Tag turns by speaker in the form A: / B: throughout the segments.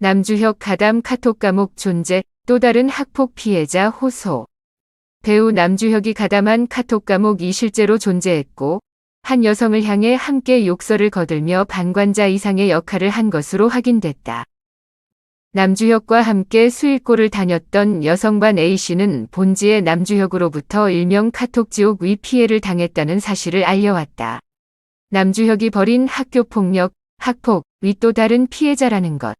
A: 남주혁 가담 카톡 감옥 존재, 또 다른 학폭 피해자 호소. 배우 남주혁이 가담한 카톡 감옥이 실제로 존재했고, 한 여성을 향해 함께 욕설을 거들며 방관자 이상의 역할을 한 것으로 확인됐다. 남주혁과 함께 수일고를 다녔던 여성반 A씨는 본지의 남주혁으로부터 일명 카톡지옥 위 피해를 당했다는 사실을 알려왔다. 남주혁이 벌인 학교폭력, 학폭, 위 또 다른 피해자라는 것.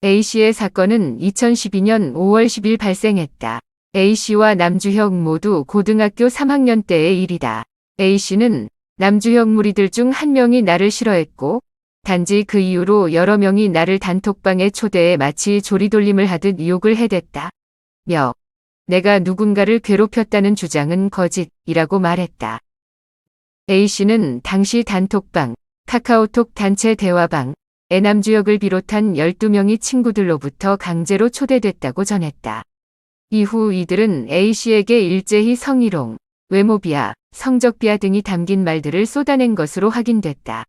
A: A씨의 사건은 2012년 5월 10일 발생했다. A씨와 남주혁 모두 고등학교 3학년 때의 일이다. A씨는 남주혁 무리들 중 한 명이 나를 싫어했고, 단지 그 이후로 여러 명이 나를 단톡방에 초대해 마치 조리돌림을 하듯 욕을 해댔다. 내가 누군가를 괴롭혔다는 주장은 거짓이라고 말했다. A씨는 당시 단톡방, 카카오톡 단체 대화방, 남주혁을 비롯한 12명의 친구들로부터 강제로 초대됐다고 전했다. 이후 이들은 A씨에게 일제히 성희롱, 외모비하, 성적비하 등이 담긴 말들을 쏟아낸 것으로 확인됐다.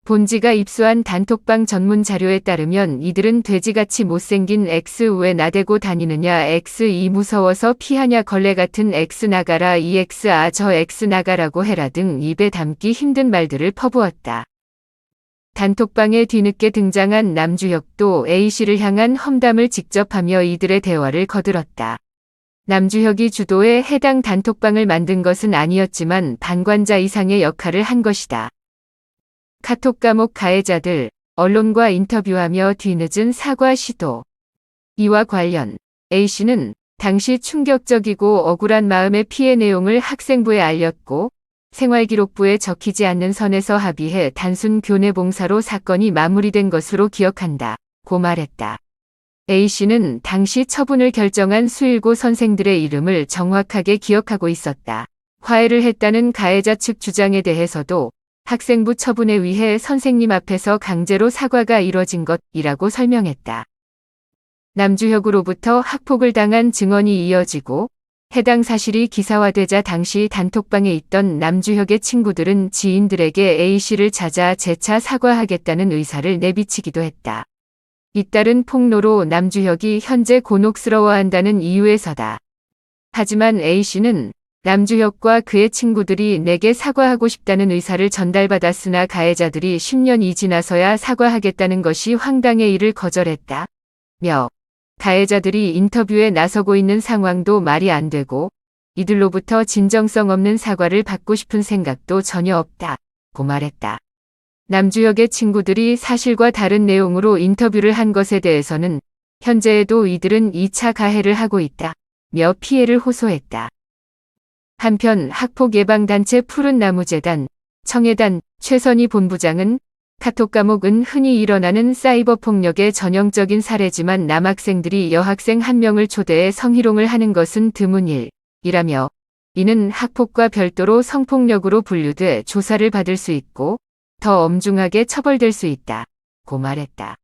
A: 본지가 입수한 단톡방 전문 자료에 따르면 이들은 돼지같이 못생긴 X 왜 나대고 다니느냐, X 이 무서워서 피하냐, 걸레 같은 X 나가라, 이 X 저 X 나가라고 해라 등 입에 담기 힘든 말들을 퍼부었다. 단톡방에 뒤늦게 등장한 남주혁도 A씨를 향한 험담을 직접 하며 이들의 대화를 거들었다. 남주혁이 주도해 해당 단톡방을 만든 것은 아니었지만 방관자 이상의 역할을 한 것이다. 카톡 감옥 가해자들, 언론과 인터뷰하며 뒤늦은 사과 시도. 이와 관련 A씨는 당시 충격적이고 억울한 마음의 피해 내용을 학생부에 알렸고, 생활기록부에 적히지 않는 선에서 합의해 단순 교내 봉사로 사건이 마무리된 것으로 기억한다 고 말했다. A씨는 당시 처분을 결정한 수일고 선생들의 이름을 정확하게 기억하고 있었다. 화해를 했다는 가해자 측 주장에 대해서도 학생부 처분에 의해 선생님 앞에서 강제로 사과가 이뤄진 것이라고 설명했다. 남주혁으로부터 학폭을 당한 증언이 이어지고, 해당 사실이 기사화되자 당시 단톡방에 있던 남주혁의 친구들은 지인들에게 A씨를 찾아 재차 사과하겠다는 의사를 내비치기도 했다. 잇따른 폭로로 남주혁이 현재 곤혹스러워한다는 이유에서다. 하지만 A씨는 남주혁과 그의 친구들이 내게 사과하고 싶다는 의사를 전달받았으나 가해자들이 10년이 지나서야 사과하겠다는 것이 황당해 이를 거절했다. 가해자들이 인터뷰에 나서고 있는 상황도 말이 안 되고, 이들로부터 진정성 없는 사과를 받고 싶은 생각도 전혀 없다 고 말했다. 남주혁의 친구들이 사실과 다른 내용으로 인터뷰를 한 것에 대해서는 현재에도 이들은 2차 가해를 하고 있다며 피해를 호소했다. 한편 학폭예방단체 푸른나무재단, 청해단 최선희 본부장은 카톡 감옥은 흔히 일어나는 사이버 폭력의 전형적인 사례지만 남학생들이 여학생 한 명을 초대해 성희롱을 하는 것은 드문 일이라며, 이는 학폭과 별도로 성폭력으로 분류돼 조사를 받을 수 있고 더 엄중하게 처벌될 수 있다고 말했다.